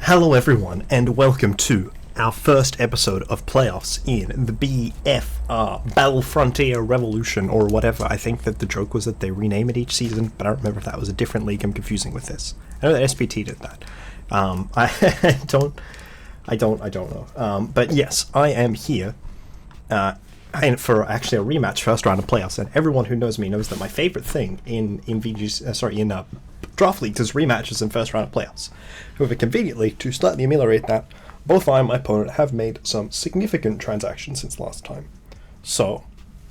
Hello everyone, and welcome to our first episode of Playoffs in the BFR, Battle Frontier Revolution, or whatever. I think that the joke was that they rename it each season, but I don't remember if that was a different league. I'm confusing with this. I know that SPT did that. I don't know. But yes, I am here for actually a rematch first round of playoffs, and everyone who knows me knows that my favorite thing in draft leagues is rematches in first round of playoffs. However, conveniently, to slightly ameliorate that, both I and my opponent have made some significant transactions since last time. So,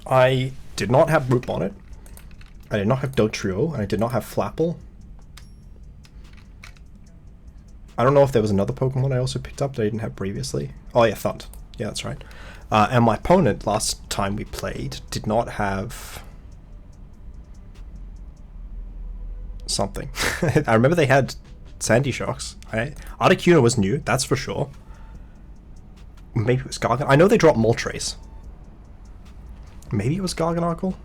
I did not have Root Bonnet, I did not have Dugtrio, and I did not have Flapple. I don't know if there was another Pokemon I also picked up that I didn't have previously. Oh yeah, Thund. Yeah, that's right. And my opponent, last time we played, did not have something. I remember they had Sandy Shocks. Articuno was new, that's for sure. Maybe it was Gargan. I know they dropped Moltres. Maybe it was Garganacl?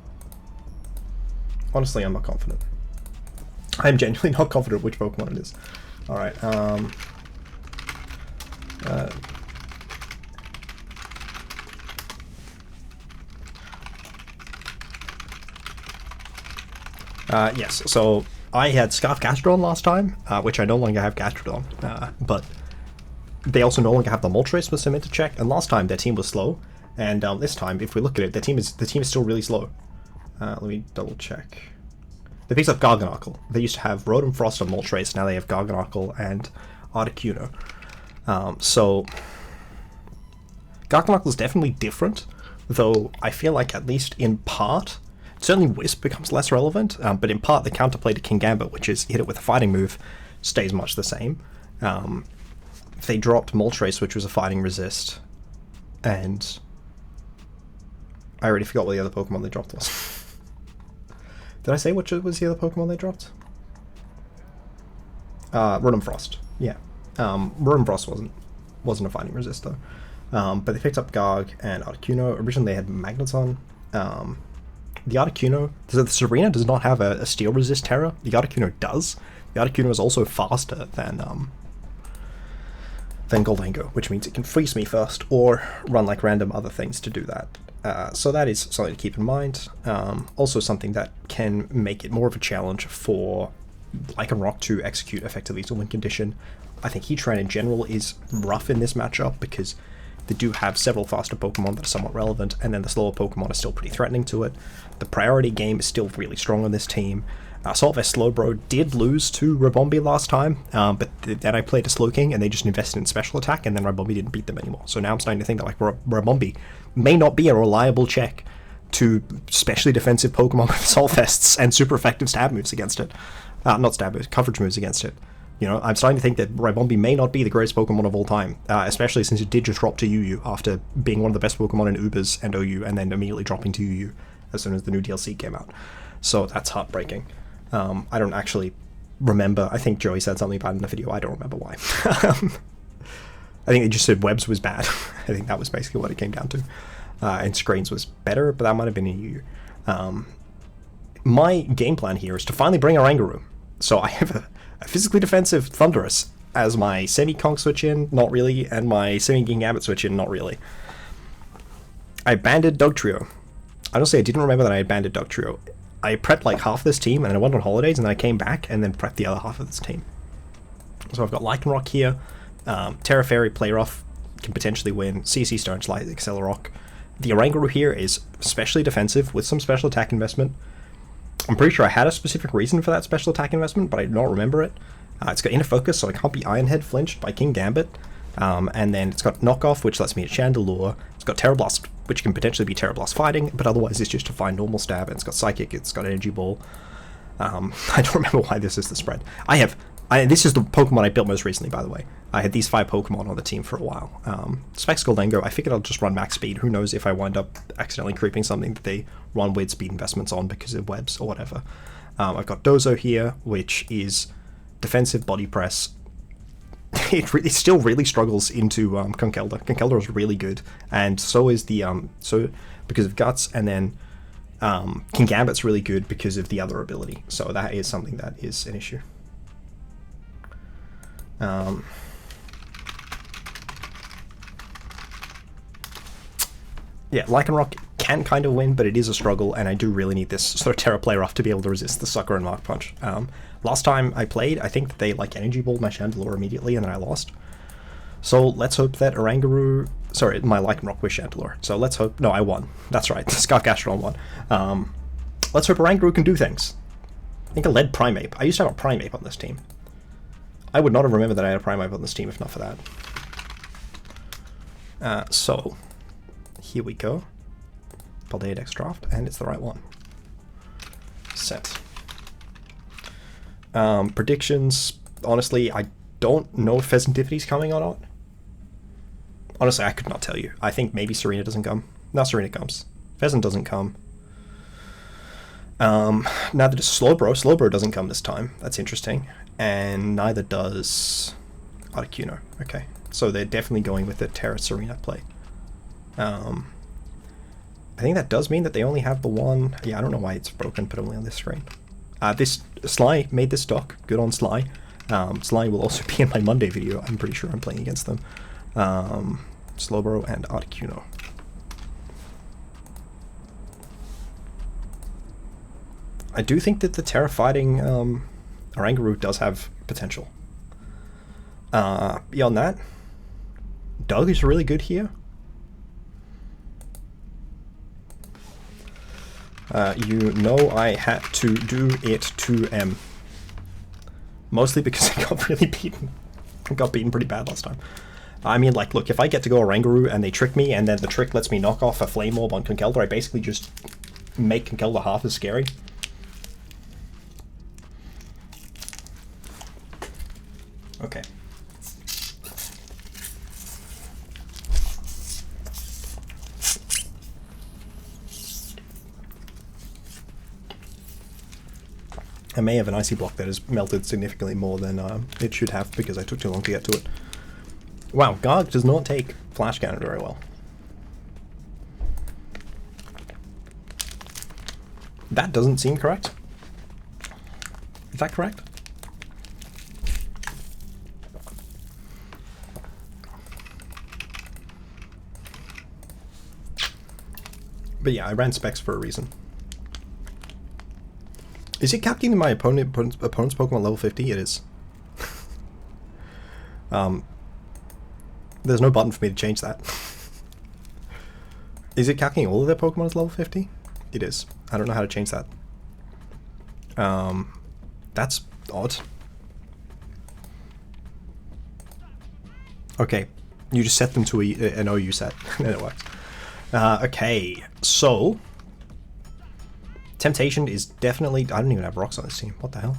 Honestly, I'm not confident. I'm genuinely not confident which Pokemon it is. Alright, yes, so I had Scarf Gastrodon last time, which I no longer have Gastrodon, but they also no longer have the Moltres with Cement to check, and last time their team was slow, and this time, if we look at it, the team is still really slow. Let me double check. They picked up Garganacl. They used to have Rotom, Frost, and Moltres, now they have Garganacl and Articuno. So Garganacl is definitely different, though I feel like at least in part, certainly Wisp becomes less relevant, but in part the counterplay to Kingambit, which is hit it with a fighting move, stays much the same. They dropped Moltres, which was a fighting resist, and I already forgot what the other Pokemon they dropped was. Did I say which was the other Pokemon they dropped? Rotom Frost. Yeah. Rotom Frost wasn't a fighting resist though. But they picked up Garg and Articuno. Originally they had Magneton. The Articuno, the Serena does not have a steel resist terror. The Articuno does. The Articuno is also faster than Gholdengo, which means it can freeze me first or run like random other things to do that. So that is something to keep in mind. Also something that can make it more of a challenge for Lycanroc to execute effectively to win condition. I think Heatran in general is rough in this matchup because they do have several faster Pokemon that are somewhat relevant, and then the slower Pokemon are still pretty threatening to it. The priority game is still really strong on this team. Saltvest Slowbro did lose to Ribombee last time, but then I played a Slowking and they just invested in special attack, and then Ribombee didn't beat them anymore. So now I'm starting to think that like Ribombee may not be a reliable check to specially defensive Pokemon with Saltvests and super effective stab moves against it. Not stab moves, coverage moves against it. You know, I'm starting to think that Ribombee may not be the greatest Pokemon of all time, especially since it did just drop to UU after being one of the best Pokemon in Ubers and OU, and then immediately dropping to UU as soon as the new DLC came out. So that's heartbreaking. I don't actually remember. I think Joey said something about it in the video. I don't remember why. I think they just said Webs was bad. I think that was basically what it came down to. And Screens was better, but that might have been in UU. My game plan here is to finally bring Oranguru. So I have a physically defensive Thundurus as my semi-Conk switch in, not really, and my semi-Kingambit switch in, not really. I banded Dugtrio. I don't say I didn't remember that I had banded Dugtrio. I prepped like half this team, and then I went on holidays, and then I came back, and then prepped the other half of this team. So I've got Lycanroc here, Terra Fairy, Play Rough, can potentially win, CC Stone Slide, Accelerock. The Oranguru here is especially defensive, with some special attack investment. I'm pretty sure I had a specific reason for that special attack investment, but I do not remember it. It's got Inner Focus, so I can't be Ironhead flinched by Kingambit. And then it's got Knockoff, which lets me hit Chandelure. It's got Terra Blast, which can potentially be Terra Blast fighting, but otherwise it's just a fine normal stab. And it's got Psychic, it's got Energy Ball. I don't remember why this is the spread. This is the Pokemon I built most recently, by the way. I had these 5 Pokemon on the team for a while. Specs Gholdengo, I figured I'll just run max speed. Who knows if I wind up accidentally creeping something that they run weird speed investments on because of webs or whatever. I've got Dozo here, which is defensive body press. It still really struggles into Conkeldurr. Conkeldurr is really good, and so is the because of Guts, and then Kingambit's really good because of the other ability. So that is something that is an issue. Yeah, Lycanroc can kind of win, but it is a struggle, and I do really need this sort of Terra player off to be able to resist the Sucker and Mark Punch. Last time I played, I think they like Energy Balled my Chandelure immediately, and then I lost. So let's hope that Oranguru... Sorry, my Lycanroc with Chandelure. So let's hope... No, I won. That's right, Scarlet won. Let's hope Oranguru can do things. I think a lead Primeape. I used to have a Primeape on this team. I would not have remembered that I had a Primeape on this team if not for that. So, here we go. Paldeadex draft, and it's the right one. Set. Predictions. Honestly, I don't know if Pheasantivity's coming or not. Honestly, I could not tell you. I think maybe Serena doesn't come. No, Serena comes. Pheasant doesn't come. Neither does Slowbro. Slowbro doesn't come this time. That's interesting. And neither does Articuno. Okay. So they're definitely going with the Terra Serena play. I think that does mean that they only have the one... Yeah, I don't know why it's broken, but only on this screen. This Sly made this stock. Good on Sly. Sly will also be in my Monday video. I'm pretty sure I'm playing against them. Slowbro and Articuno. I do think that the Terra fighting Oranguru does have potential. Beyond that, Doug is really good here. You know I had to do it to M. Mostly because I got really beaten. I got beaten pretty bad last time. I mean, like, look, if I get to go Oranguru and they trick me, and then the trick lets me knock off a Flame Orb on Conkeldurr, I basically just make Conkeldurr half as scary. Okay. I may have an Icy Block that has melted significantly more than it should have because I took too long to get to it. Wow, Garg does not take Flash Cannon very well. That doesn't seem correct. Is that correct? But yeah, I ran specs for a reason. Is it capturing my opponent's Pokemon level 50? It is. There's no button for me to change that. Is it calculating all of their Pokemon as level 50? It is. I don't know how to change that. That's odd. Okay, you just set them to an OU set, and it works. Okay, so... Temptation is definitely... I don't even have rocks on this team. What the hell?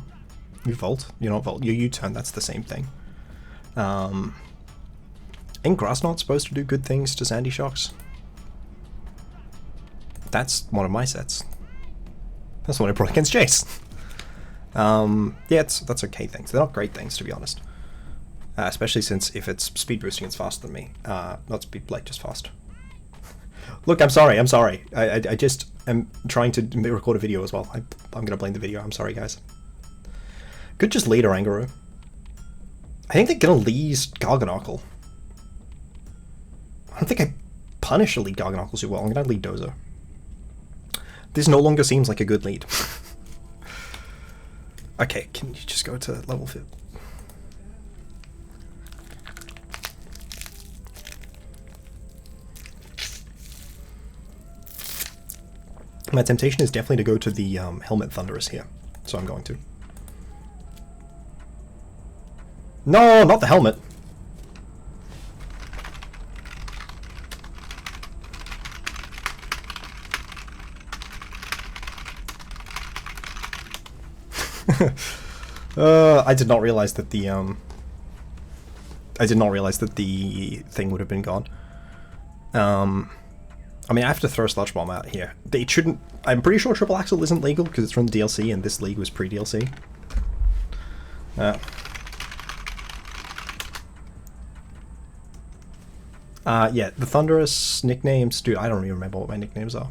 You Volt? You're not Volt. You U-turn, that's the same thing. Ain't Grass Knot supposed to do good things to Sandy Shocks? That's one of my sets. That's the one I brought against Jace. Yeah, that's okay things. They're not great things, to be honest. Especially since if it's speed boosting, it's faster than me. Not speed, like, just fast. Look, I'm sorry. I just am trying to record a video as well. I'm gonna blame the video. I'm sorry, guys. Could just lead Oranguru. I think they're gonna lead Garganacl. I don't think I punish a lead Garganacl too well. I'm gonna lead Dozo. This no longer seems like a good lead. Okay, can you just go to level 5? My temptation is definitely to go to the Helmet Thundurus here, so I'm going to. No, not the helmet! I did not realize that the thing would have been gone. I mean, I have to throw a Sludge Bomb out here. They shouldn't... I'm pretty sure Triple Axel isn't legal because it's from the DLC and this league was pre-DLC. Yeah, the Thundurus nicknames... Dude, I don't even remember what my nicknames are.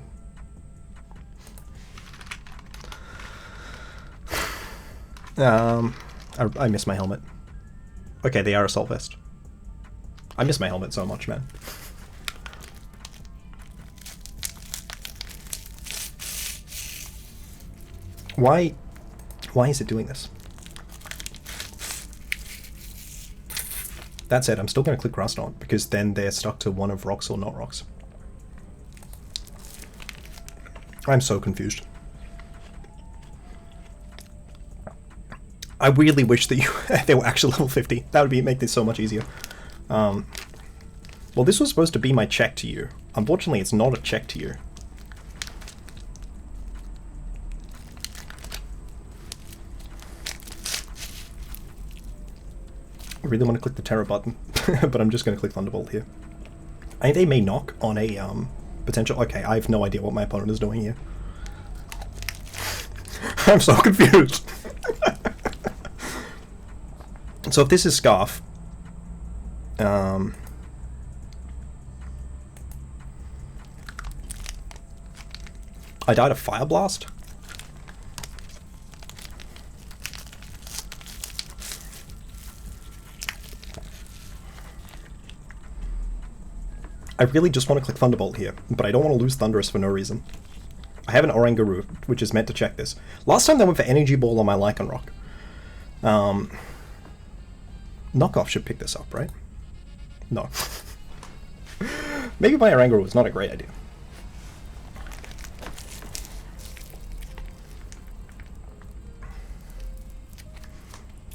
I miss my helmet. Okay, they are Assault Vest. I miss my helmet so much, man. Why is it doing this? That said, I'm still going to click Grass Knot, because then they're stuck to one of rocks or not rocks. I'm so confused. I weirdly wish that they were actually level 50. That would make this so much easier. Well, this was supposed to be my check to you. Unfortunately, it's not a check to you. I really want to click the Terra button, but I'm just going to click Thunderbolt here. I think they may knock on a potential... Okay, I have no idea what my opponent is doing here. I'm so confused. So if this is Scarf... I died of Fire Blast. I really just want to click Thunderbolt here, but I don't want to lose Thundurus for no reason. I have an Oranguru, which is meant to check this. Last time they went for Energy Ball on my Lycanroc. Knockoff should pick this up, right? No. Maybe my Oranguru was not a great idea.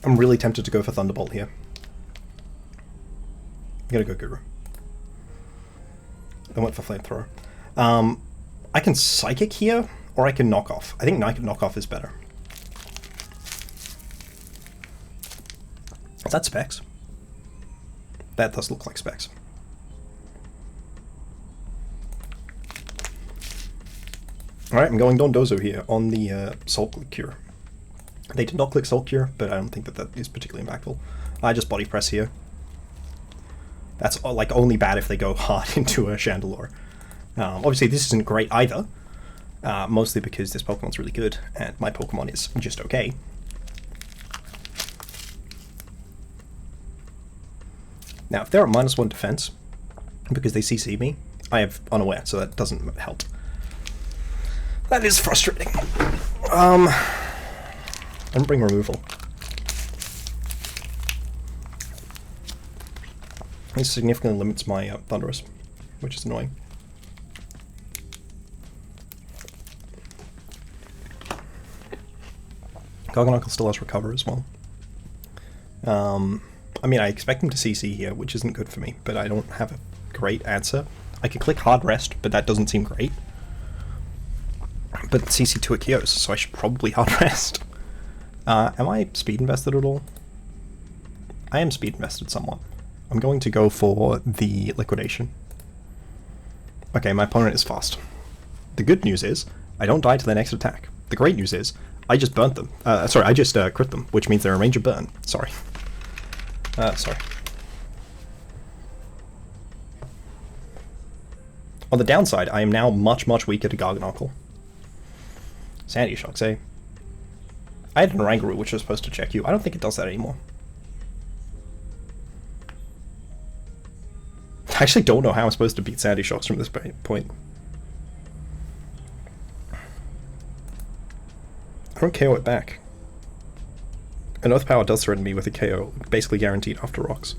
I'm really tempted to go for Thunderbolt here. I'm gonna go Guru. I went for Flamethrower. I can Psychic here, or I can Knock Off. I think Knock Off is better. Is that Specs? That does look like Specs. Alright, I'm going Dondozo here on the Salt Cure. They did not click Salt Cure, but I don't think that is particularly impactful. I just Body Press here. That's like only bad if they go hard into a Chandelure. Obviously this isn't great either, mostly because this Pokemon's really good, and my Pokemon is just okay. Now, if they're at -1 defense, because they CC me, I have Unaware, so that doesn't help. That is frustrating. I'm gonna bring Removal. It significantly limits my Thundurus, which is annoying. Gholdengo still has Recover as well. I mean, I expect him to CC here, which isn't good for me, but I don't have a great answer. I could click Hard Rest, but that doesn't seem great. But CC to Arceus, so I should probably Hard Rest. Am I speed invested at all? I am speed invested somewhat. I'm going to go for the Liquidation. Okay, my opponent is fast. The good news is, I don't die to their next attack. The great news is, I just burnt them. Sorry, I just crit them, which means they're in range of burn. Sorry. Sorry. On the downside, I am now much, much weaker to Garganacl. Sandy Shocks, eh? I had an Oranguru, which was supposed to check you. I don't think it does that anymore. I actually don't know how I'm supposed to beat Sandy Shocks from this point. I don't KO it back. And Earth Power does threaten me with a KO, basically guaranteed after rocks.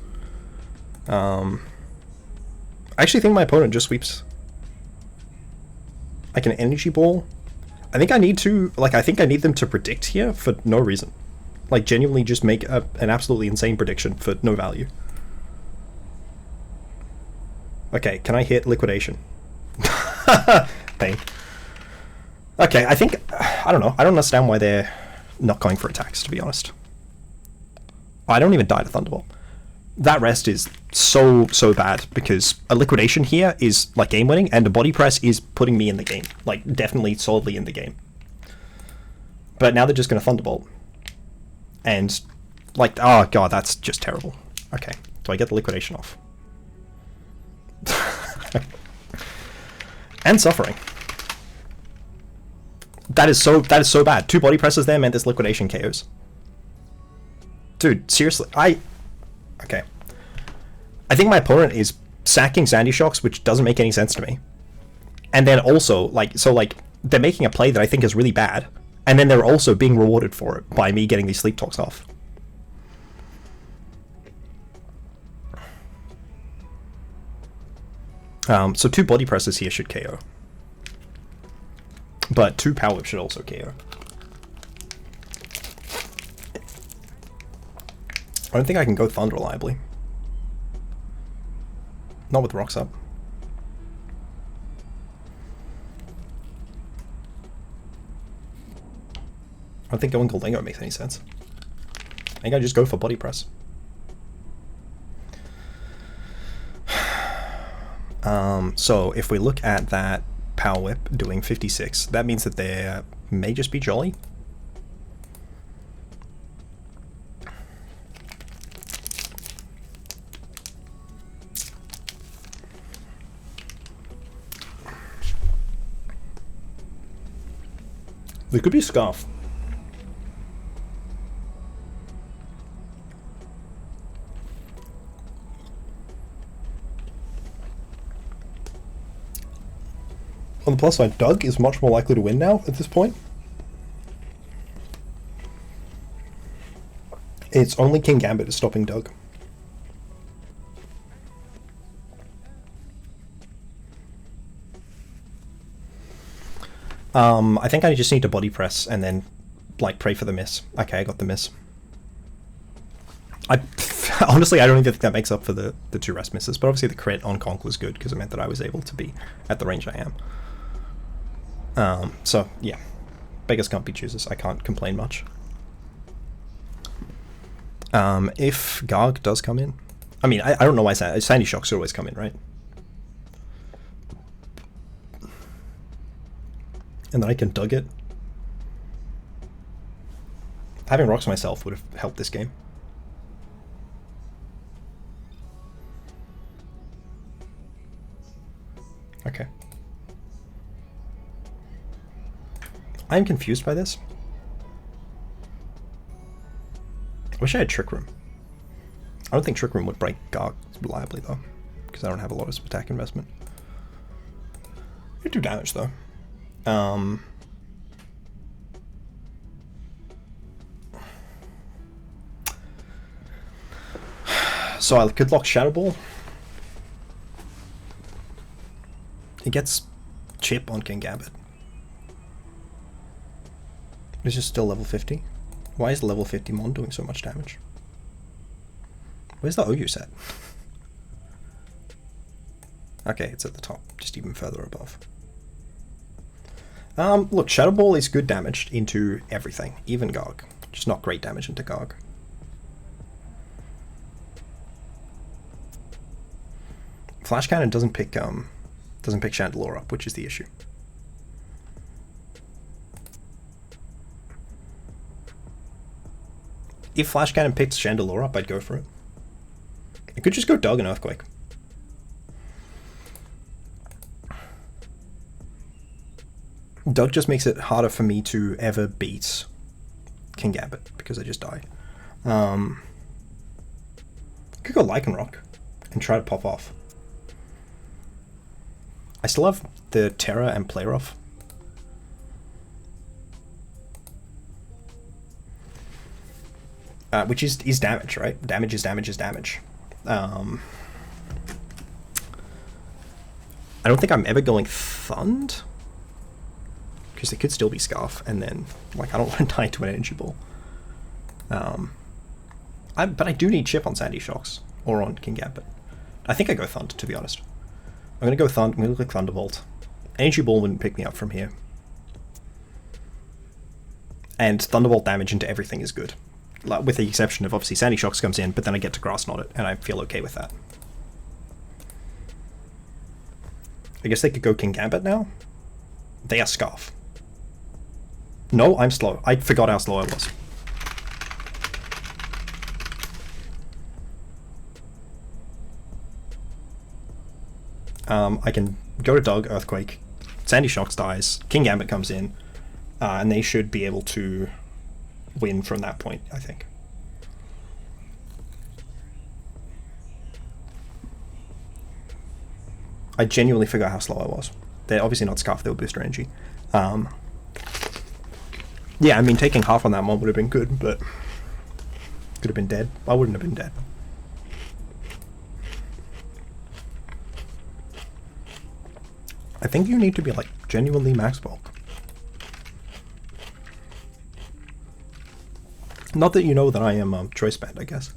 I actually think my opponent just sweeps. Like an Energy Ball. I think I need to, I think I need them to predict here for no reason. Like, genuinely just make an absolutely insane prediction for no value. Okay, can I hit Liquidation? Pain. Okay, I think, I don't know. I don't understand why they're not going for attacks, to be honest. I don't even die to Thunderbolt. That rest is so bad, because a Liquidation here is, like, game-winning, and a Body Press is putting me in the game. Like, definitely solidly in the game. But now they're just going to Thunderbolt. And, like, oh god, that's just terrible. Okay, do I get the Liquidation off? And Suffering. That is so bad. 2 Body Presses there meant this Liquidation KOs. Dude, seriously, okay. I think my opponent is sacking Sandy Shocks, which doesn't make any sense to me. And then also, they're making a play that I think is really bad, And then they're also being rewarded for it by me getting these sleep talks off. So 2 body presses here should KO. But 2 power whips should also KO. I don't think I can go Thunder reliably. Not with rocks up. I don't think going Gholdengo makes any sense. I think I just go for body press. So if we look at that power whip doing 56, that means that there may just be Jolly. There could be Scarf. On the plus side, Doug is much more likely to win now at this point. It's only King Gambit is stopping Doug. I think I just need to body press and then, like, pray for the miss. Okay, I got the miss. Honestly, I don't even think that makes up for the 2 rest misses, but obviously the crit on Conk was good because it meant that I was able to be at the range I am. So, yeah. Beggars can't be choosers. I can't complain much. If Garg does come in... I mean, I don't know why Sandy Shocks always come in, right? And then I can Dug it. Having rocks myself would have helped this game. Okay. I'm confused by this. I wish I had Trick Room. I don't think Trick Room would break Garg reliably though, because I don't have a lot of attack investment. It do damage though. So I could lock Shadow Ball. It gets chip on King Gambit. It's just still level 50. Why is level 50 Mon doing so much damage? Where's the OU set? Okay, it's at the top, just even further above. Look, Shadow Ball is good damage into everything, even Garg. Just not great damage into Garg. Flash Cannon doesn't pick Chandelure up, which is the issue. If Flash Cannon picked Chandelure up, I'd go for it. I could just go Dog and Earthquake. Dog just makes it harder for me to ever beat King Gambit, because I just die. I could go Lycanroc and try to pop off. I still have the Terra and Play Rough. Which is damage, right? Damage is damage is damage. I don't think I'm ever going Thund, because it could still be Scarf, and then, like, I don't want to die to an Energy Ball. But I do need chip on Sandy Shocks, or on King Gambit. I think I go Thund, to be honest. I'm going to go Thund, I'm going to click Thunderbolt. Energy Ball wouldn't pick me up from here. And Thunderbolt damage into everything is good. Like, with the exception of, obviously, Sandy Shocks comes in, but then I get to Grass Knot it, and I feel okay with that. I guess they could go King Gambit now? They are Scarf. No, I'm slow. I forgot how slow I was. I can go to Dog, Earthquake, Sandy Shocks dies, King Gambit comes in, and they should be able to win from that point, I think. I genuinely forgot how slow I was. They're obviously not Scarf, they were Booster Energy. Yeah, Yeah, I mean, taking half on that one would have been good, but could have been dead. I wouldn't have been dead. I think you need to be, like, genuinely max bulk. Not that you know that I am choice band, I guess.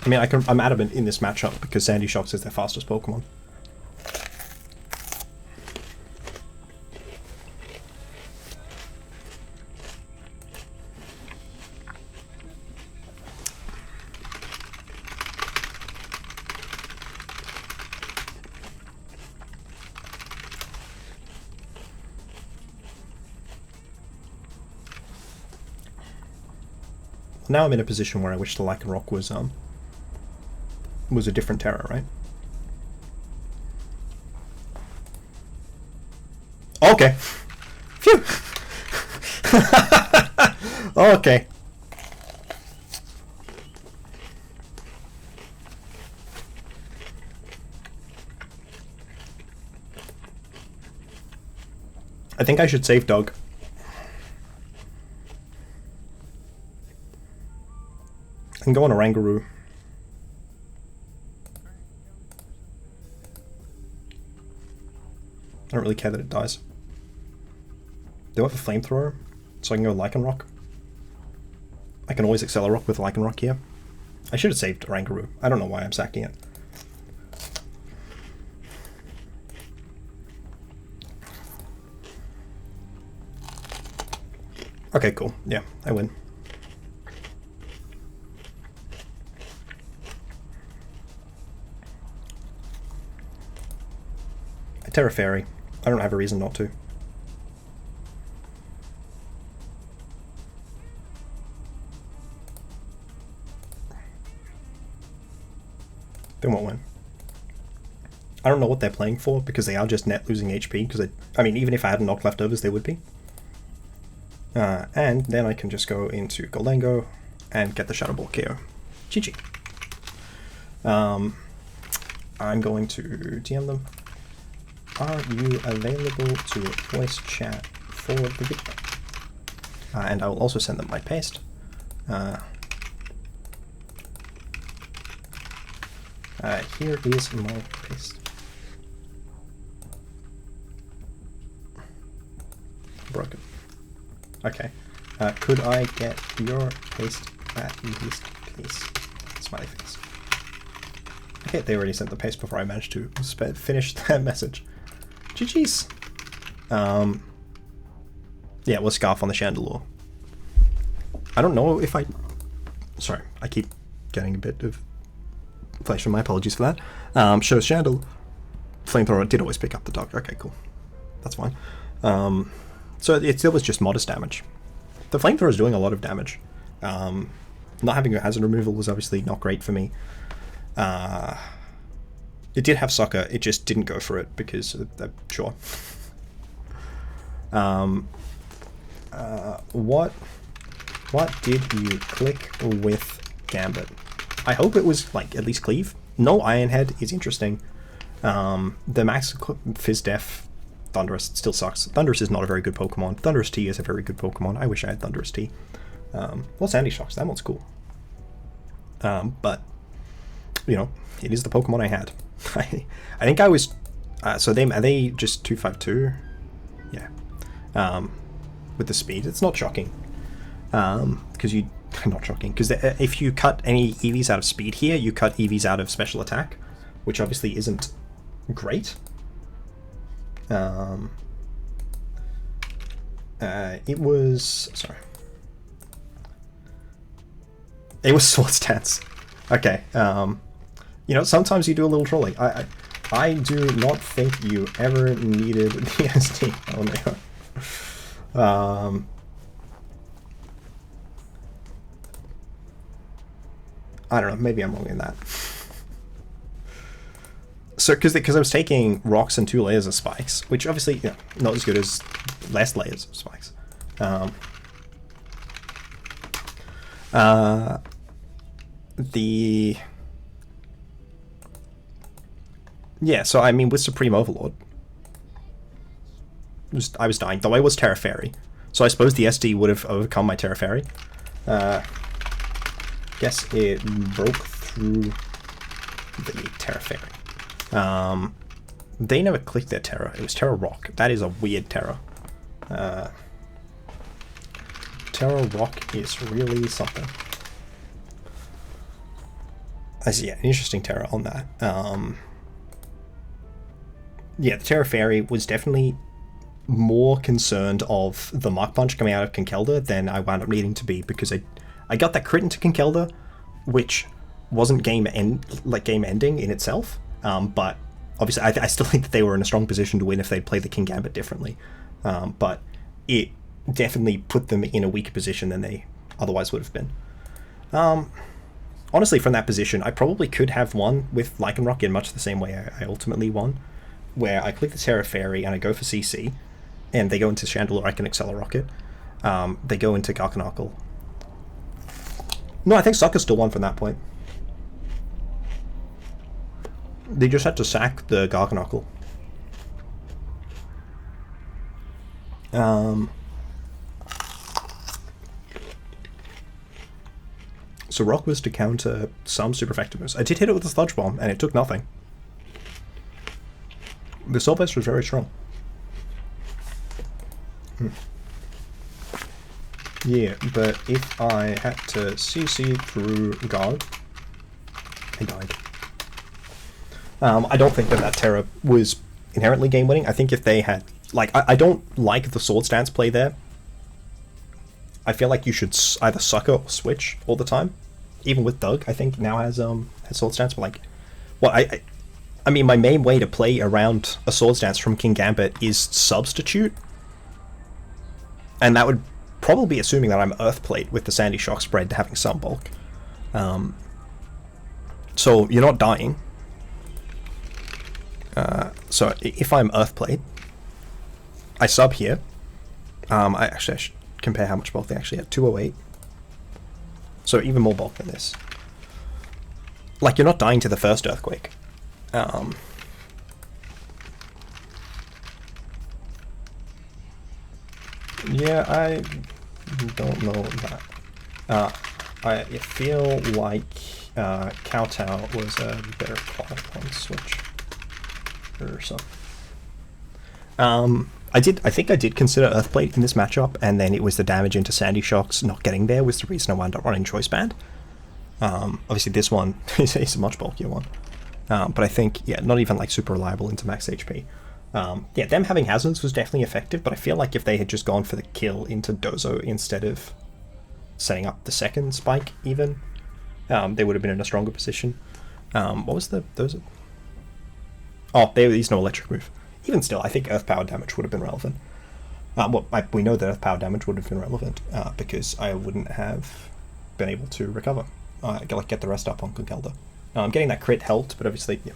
I mean, I'm adamant in this matchup because Sandy Shocks is their fastest Pokemon. Now I'm in a position where I wish the Lycanroc was a different terror, right? Okay. Phew. Okay. I think I should save Doug. I can go on Oranguru. I don't really care that it dies. Do I have a flamethrower? So I can go Lycanroc? I can always Accelerock with Lycanroc here. I should have saved Oranguru. I don't know why I'm sacking it. Okay, cool. Yeah, I win. I Terra Fairy. I don't have a reason not to. They won't win. I don't know what they're playing for because they are just net losing HP. Because I mean, even if I had knocked leftovers, they would be. And then I can just go into Gholdengo and get the Shadow Ball KO. GG. I'm going to DM them. Are you available to voice chat for the video? And I will also send them my paste. Here is my paste. Broken. Okay. Could I get your paste at least, please? Smiley face. Okay, they already sent the paste before I managed to finish that message. GG's. Yeah, we'll Scarf on the Chandelure. I don't know if I... Sorry, I keep getting a bit of flash from my apologies for that. Shows Chandelure. Flamethrower did always pick up the dog. Okay, cool. That's fine. So it still was just modest damage. The Flamethrower is doing a lot of damage. Not having a hazard removal was obviously not great for me. It did have Sucker, it just didn't go for it because, sure. What did you click with Gambit? I hope it was, like, at least Cleave. No Iron Head is interesting. The Max Fizz Def Thundurus still sucks. Thundurus is not a very good Pokemon. Thundurus T is a very good Pokemon. I wish I had Thundurus T. Well, Sandy Shocks, that one's cool. But, you know, it is the Pokemon I had. I think I was... so are they just 252? Yeah. With the speed, it's not shocking. Because you... Not shocking, because if you cut any EVs out of speed here, you cut EVs out of special attack, which obviously isn't great. It was... Sorry. It was Sword Stance. Okay. You know, sometimes you do a little trolling. I do not think you ever needed the SD. Oh no. I don't know, maybe I'm wrong in that. So, because I was taking rocks and 2 layers of spikes, which obviously, you know, not as good as less layers of spikes. Yeah, so I mean, with Supreme Overlord, I was dying, though I was Terra Fairy. So I suppose the SD would have overcome my Terra Fairy. Guess it broke through the Terra Fairy. They never clicked their Terra. It was Terra Rock. That is a weird Terra. Terra Rock is really something. I see, yeah, an interesting Terra on that. Yeah, the Terra Fairy was definitely more concerned of the Mach Punch coming out of Conkeldurr than I wound up needing to be, because I got that crit into Conkeldurr, which wasn't game ending in itself, but obviously I still think that they were in a strong position to win if they'd played the King Gambit differently, but it definitely put them in a weaker position than they otherwise would have been. Honestly, from that position, I probably could have won with Lycanroc in much the same way I ultimately won, where I click the Terra Fairy and I go for CC, and they go into Chandelure, I can Accelerocket. They go into Garganacl. No, I think Sucker still won from that point. They just had to sack the Garganacl. So Rock was to counter some super effectiveness. I did hit it with a Sludge Bomb, and it took nothing. The Soul Burst was very strong. Yeah, but if I had to CC through Garg, I died. I don't think that Terra was inherently game-winning. I think if they had... Like, I don't like the Sword Stance play there. I feel like you should either Sucker or Switch all the time. Even with Doug, I think, now has Sword Stance, but like... Well, I mean, my main way to play around a Sword Stance from King Gambit is Substitute. And that would probably be assuming that I'm Earth Plate with the Sandy Shock spread having some bulk. So you're not dying. So if I'm Earth Plate, I sub here. I should compare how much bulk they actually had. 208. So even more bulk than this. Like, you're not dying to the first Earthquake. Yeah, I don't know that. I feel like Kowtow was a better call on Switch or something. I think I did consider Earthplate in this matchup, and then it was the damage into Sandy Shocks not getting there was the reason I wound up running Choice Band. Obviously this one is a much bulkier one. But I think, yeah, not even like super reliable into max HP. Yeah, them having hazards was definitely effective, but I feel like if they had just gone for the kill into Dozo instead of setting up the second spike even, they would have been in a stronger position. What was the Dozo? Oh, there is no electric move. Even still, I think Earth Power damage would have been relevant. We know that Earth Power damage would have been relevant because I wouldn't have been able to recover. Get the rest up on Conkeldurr. Getting that crit helped, but obviously, yeah.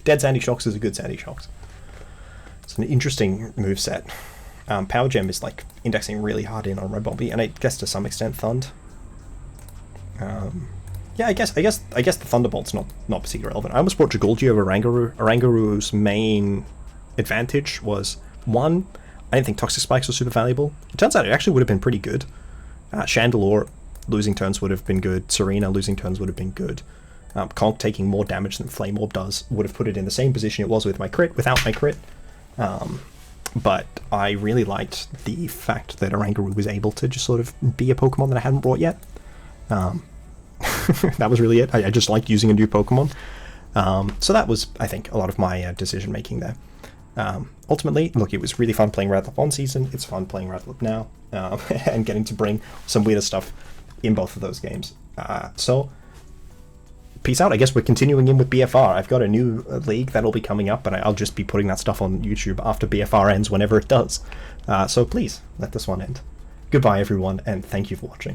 Dead Sandy Shocks is a good Sandy Shocks. It's an interesting moveset. Power Gem is like indexing really hard in on Red Bobby, and I guess to some extent Thund. Yeah, I guess the Thunderbolt's not particularly relevant. I almost brought Gholdengo over Oranguru. Oranguru's main advantage was, one, I didn't think Toxic Spikes were super valuable. It turns out it actually would have been pretty good. Chandelure losing turns would have been good. Serena losing turns would have been good. Conk taking more damage than Flame Orb does would have put it in the same position it was with my crit, without my crit. But I really liked the fact that Oranguru was able to just sort of be a Pokemon that I hadn't brought yet. That was really it. I just liked using a new Pokemon. So that was, I think, a lot of my decision making there. Ultimately, look, it was really fun playing Radlup on season. It's fun playing Radlup now, and getting to bring some weirder stuff in both of those games. So, peace out. I guess we're continuing in with BFR. I've got a new league that'll be coming up, and I'll just be putting that stuff on YouTube after BFR ends, whenever it does. So please, let this one end. Goodbye, everyone, and thank you for watching.